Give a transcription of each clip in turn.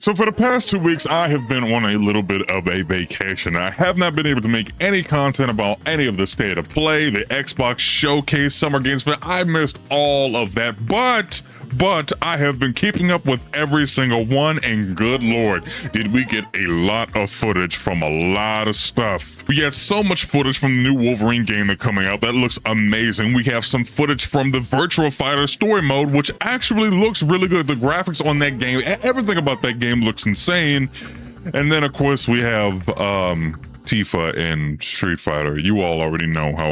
So for the past 2 weeks, I have been on a little bit of a vacation. I have not been able to make any content about any of the state of play, the Xbox Showcase, Summer Games Fest. I missed all of that, but I have been keeping up with every single one, and good lord, did we get a lot of footage from a lot of stuff. We have so much footage from the new Wolverine game that's coming out that looks amazing. We have some footage from the Virtua Fighter story mode, which actually looks really good. The graphics on that game, everything about that game looks insane. And then of course we have Tifa in Street Fighter. You all already know how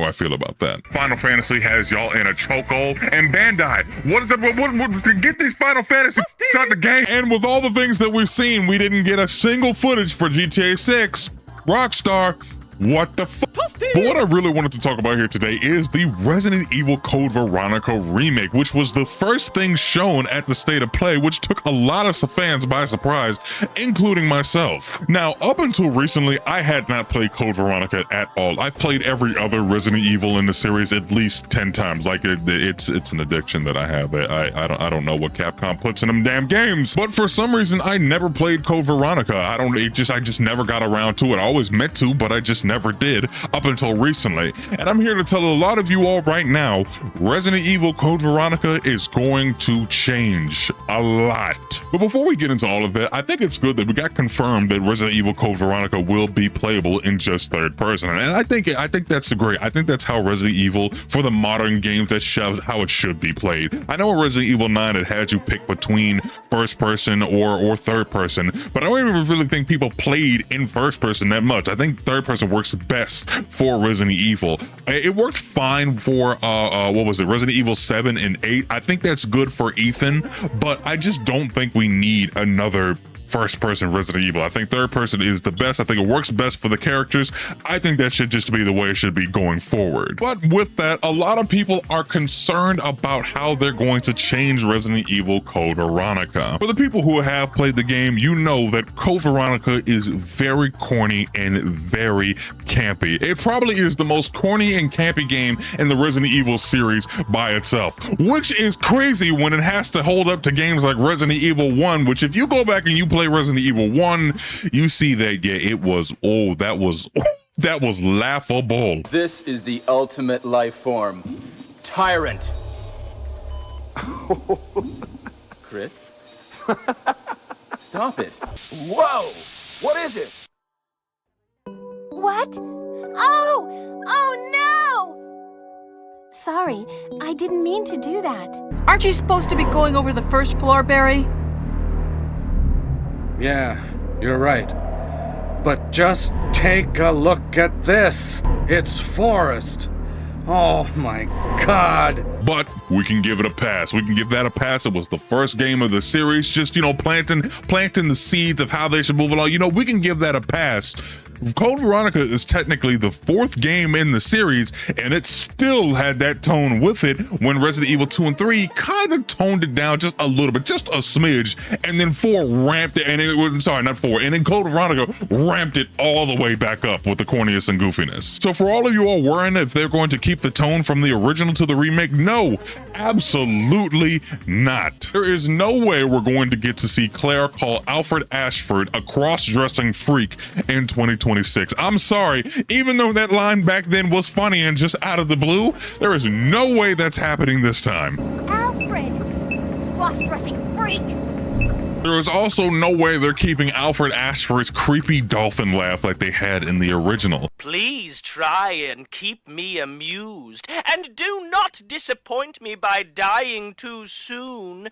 I feel about that. Final Fantasy has y'all in a chokehold, and Bandai, what is it? What get these Final Fantasy out the game? And with all the things that we've seen, we didn't get a single footage for GTA 6. Rockstar, what the fuck? But what I really wanted to talk about here today is the Resident Evil Code Veronica remake, which was the first thing shown at the State of Play, which took a lot of fans by surprise, including myself. Now, up until recently, I had not played Code Veronica at all. I've played every other Resident Evil in the series at least 10 times. Like it's an addiction that I have. I don't know what Capcom puts in them damn games. But for some reason, I never played Code Veronica. I just never got around to it. I always meant to, but I just never did up until recently. And I'm here to tell a lot of you all right now, Resident Evil Code Veronica is going to change a lot. But before we get into all of that, I think it's good that we got confirmed that Resident Evil Code Veronica will be playable in just third person. And I think that's great. I think that's how Resident Evil for the modern games, that's how it should be played. I know in Resident Evil 9 it had you pick between first person or third person, but I don't even really think people played in first person that much. I think third person works best for Resident Evil. It worked fine for what was it, Resident Evil 7 and 8. I think that's good for Ethan, but I just don't think we need another first person Resident Evil. I think third person is the best. I think it works best for the characters. I think that should just be the way it should be going forward. But with that, a lot of people are concerned about how they're going to change Resident Evil Code Veronica. For the people who have played the game, you know that Code Veronica is very corny and very campy. It probably is the most corny and campy game in the Resident Evil series by itself, which is crazy when it has to hold up to games like Resident Evil 1, which if you go back and you play Resident Evil 1, you see that, yeah, it was, that was laughable. This is the ultimate life form. Tyrant. Chris? Stop it. Whoa! What is it? What? Oh no! Sorry, I didn't mean to do that. Aren't you supposed to be going over the first floor, Barry? Yeah, you're right. But just take a look at this. It's forest. Oh my God. But we can give it a pass. We can give that a pass. It was the first game of the series, just, planting the seeds of how they should move along. We can give that a pass. Code Veronica is technically the fourth game in the series, and it still had that tone with it when Resident Evil 2 and 3 kind of toned it down just a little bit, just a smidge, and then 4 ramped it, and it was, sorry, not 4, and then Code Veronica ramped it all the way back up with the corniness and goofiness. So for all of you all worrying if they're going to keep the tone from the original to the remake, no, absolutely not. There is no way we're going to get to see Claire call Alfred Ashford a cross-dressing freak in 2026. I'm sorry, even though that line back then was funny and just out of the blue, there is no way that's happening this time. Alfred! Cross-dressing freak! There is also no way they're keeping Alfred Ashford's creepy dolphin laugh like they had in the original. Please try and keep me amused, and do not disappoint me by dying too soon.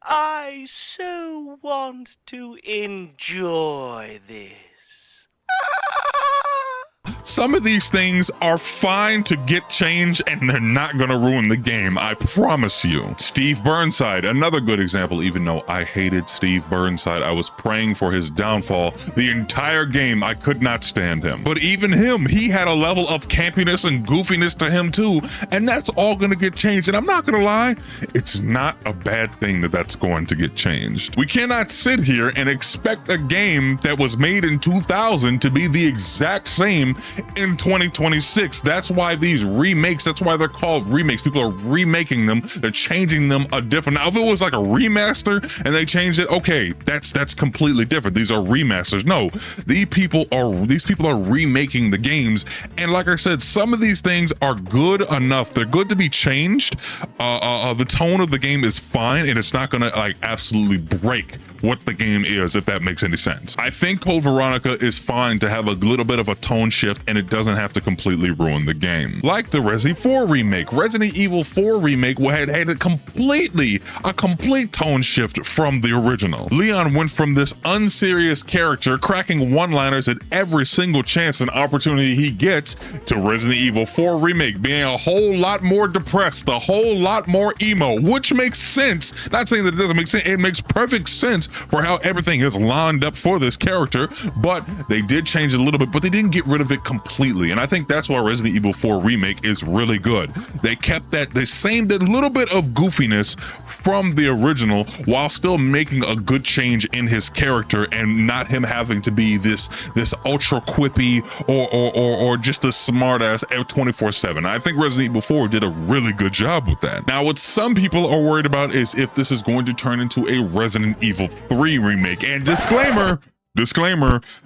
I so want to enjoy this. Some of these things are fine to get changed, and they're not gonna ruin the game, I promise you. Steve Burnside, another good example. Even though I hated Steve Burnside, I was praying for his downfall the entire game. I could not stand him. But even him, he had a level of campiness and goofiness to him too, and that's all gonna get changed. And I'm not gonna lie, it's not a bad thing that that's going to get changed. We cannot sit here and expect a game that was made in 2000 to be the exact same in 2026. That's why these remakes, that's why they're called remakes. People are remaking them, they're changing them a different. Now, if it was like a remaster and they changed it, okay, that's completely different. These are remasters. No, these people are remaking the games. And like I said, some of these things are good enough. They're good to be changed. The tone of the game is fine, and it's not gonna like absolutely break what the game is, if that makes any sense. I think Code Veronica is fine to have a little bit of a tone shift, and it doesn't have to completely ruin the game. Like the Resi 4 remake. Resident Evil 4 remake had a complete tone shift from the original. Leon went from this unserious character cracking one-liners at every single chance and opportunity he gets to Resident Evil 4 remake being a whole lot more depressed, a whole lot more emo, which makes sense. Not saying that it doesn't make sense, it makes perfect sense for how everything is lined up for this character, but they did change it a little bit, but they didn't get rid of it completely. And I think that's why Resident Evil 4 remake is really good. They kept that little bit of goofiness from the original while still making a good change in his character and not him having to be this ultra quippy or just a smart ass 24/7. I think Resident Evil 4 did a really good job with that. Now, what some people are worried about is if this is going to turn into a Resident Evil 3 remake. And disclaimer,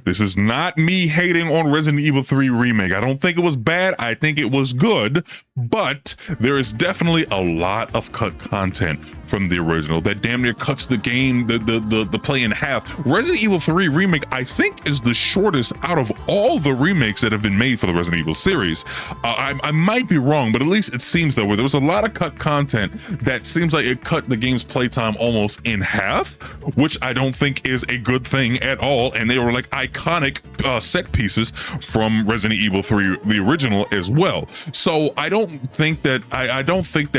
this is not me hating on Resident Evil 3 remake. I don't think it was bad. I think it was good, but there is definitely a lot of cut content from the original that damn near cuts the game, the play in half. Resident Evil 3 remake, I think, is the shortest out of all the remakes that have been made for the Resident Evil series. I might be wrong, but at least it seems that way. There was a lot of cut content that seems like it cut the game's playtime almost in half, which I don't think is a good thing at all. And they were like iconic set pieces from Resident Evil 3, the original, as well. So I don't think that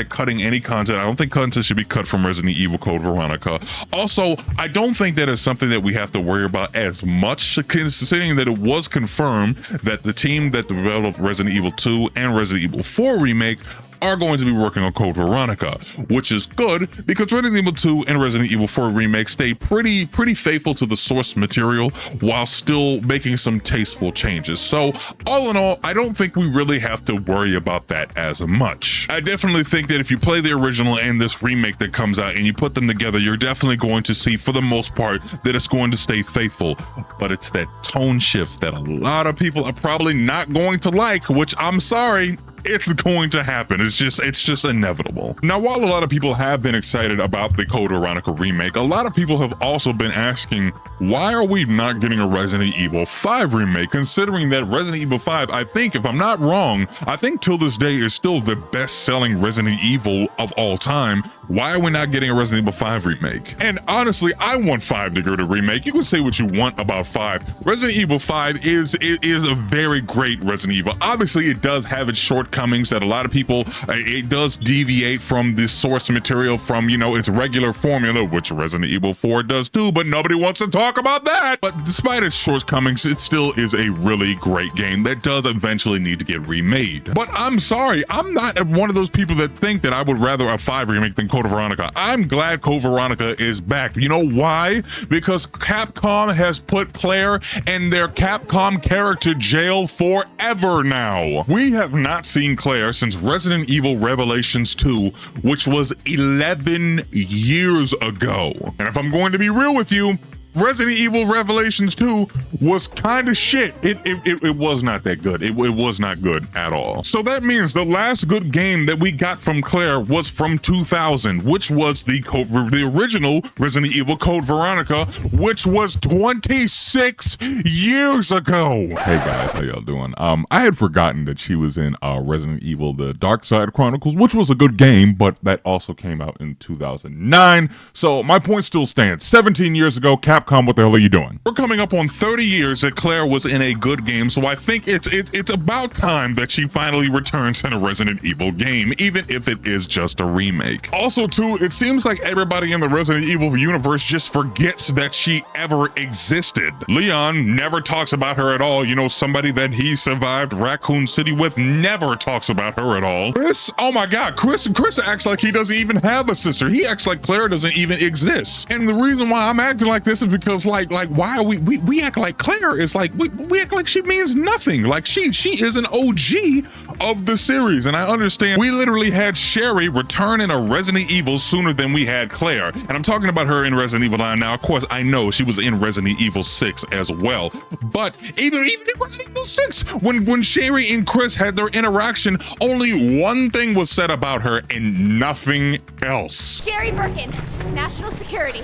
cutting any content, I don't think content should be cut from Resident Evil Code Veronica. Also, I don't think that is something that we have to worry about as much, considering that it was confirmed that the team that developed Resident Evil 2 and Resident Evil 4 remake are going to be working on Code Veronica, which is good because Resident Evil 2 and Resident Evil 4 remake stay pretty faithful to the source material while still making some tasteful changes. So all in all, I don't think we really have to worry about that as much. I definitely think that if you play the original and this remake that comes out and you put them together, you're definitely going to see, for the most part, that it's going to stay faithful. But it's that tone shift that a lot of people are probably not going to like, which I'm sorry, it's going to happen. It's just inevitable. Now, while a lot of people have been excited about the Code Veronica remake, a lot of people have also been asking, why are we not getting a Resident Evil 5 remake, considering that Resident Evil 5, I think, if I'm not wrong, I think till this day is still the best-selling Resident Evil of all time. Why are we not getting a Resident Evil 5 remake? And honestly, I want 5 to get a remake. You can say what you want about 5. Resident Evil 5 is a very great Resident Evil. Obviously, it does have its shortcomings that a lot of people, it does deviate from the source material, from, you know, its regular formula, which Resident Evil 4 does too, but nobody wants to talk about that. But despite its shortcomings, it still is a really great game that does eventually need to get remade. But I'm sorry, I'm not one of those people that think that I would rather a 5 remake than Code Veronica. I'm glad Code Veronica is back. You know why? Because Capcom has put Claire and their Capcom character jail forever now. We have not seen Claire since Resident Evil Revelations 2, which was 11 years ago. And if I'm going to be real with you, Resident Evil Revelations 2 was kind of shit. It was not that good. It was not good at all. So that means the last good game that we got from Claire was from 2000, which was the original Resident Evil Code Veronica, which was 26 years ago. Hey guys, how y'all doing? I had forgotten that she was in Resident Evil: The Dark Side Chronicles, which was a good game, but that also came out in 2009. So my point still stands. 17 years ago, Capcom, what the hell are you doing? We're coming up on 30 years that Claire was in a good game, so I think it's about time that she finally returns in a Resident Evil game, even if it is just a remake. Also, too, it seems like everybody in the Resident Evil universe just forgets that she ever existed. Leon never talks about her at all. You know, somebody that he survived Raccoon City with never talks about her at all. Chris, oh my god, Chris acts like he doesn't even have a sister. He acts like Claire doesn't even exist. And the reason why I'm acting like this is because like why are we act like Claire is like we act like she means nothing. Like she is an OG of the series, and I understand we literally had Sherry return in a Resident Evil sooner than we had Claire, and I'm talking about her in Resident Evil 9. Now, of course, I know she was in Resident Evil 6 as well, but even in Resident Evil 6, when Sherry and Chris had their interaction, only one thing was said about her and nothing else. Sherry Birkin, National Security.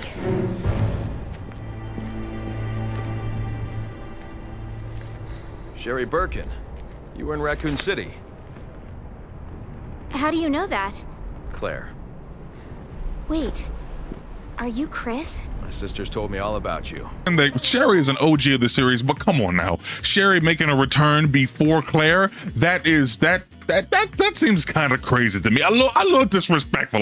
Sherry Birkin, you were in Raccoon City. How do you know that? Claire, Wait, are you Chris? my sisters told me all about you. And Sherry is an OG of the series, but come on now, Sherry making a return before Claire, that seems kind of crazy to me. A little disrespectful.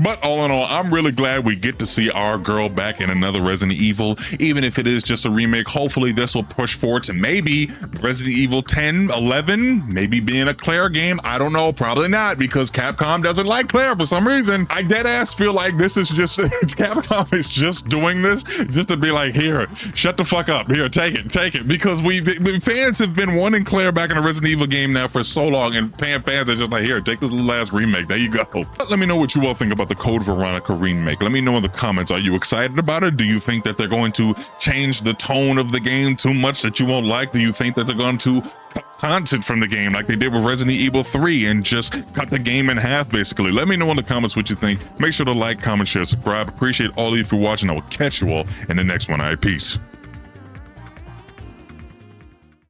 But all in all, I'm really glad we get to see our girl back in another Resident Evil, even if it is just a remake. Hopefully this will push forward to maybe Resident Evil 10, 11, maybe being a Claire game. I don't know, probably not, because Capcom doesn't like Claire for some reason. I deadass feel like this is just Capcom is just doing this just to be like, here, shut the fuck up, here, take it, because fans have been wanting Claire back in a Resident Evil game now for so long, and fans are just like, here, take this little last remake, there you go. Let me know what you all think about the Code Veronica remake. Let me know in the comments. Are you excited about it? Do you think that they're going to change the tone of the game too much that you won't like? Do you think that they're going to cut content from the game like they did with Resident Evil 3 and just cut the game in half, basically? Let me know in the comments what you think. Make sure to like, comment, share, subscribe. Appreciate all of you for watching. I will catch you all in the next one. All right, peace.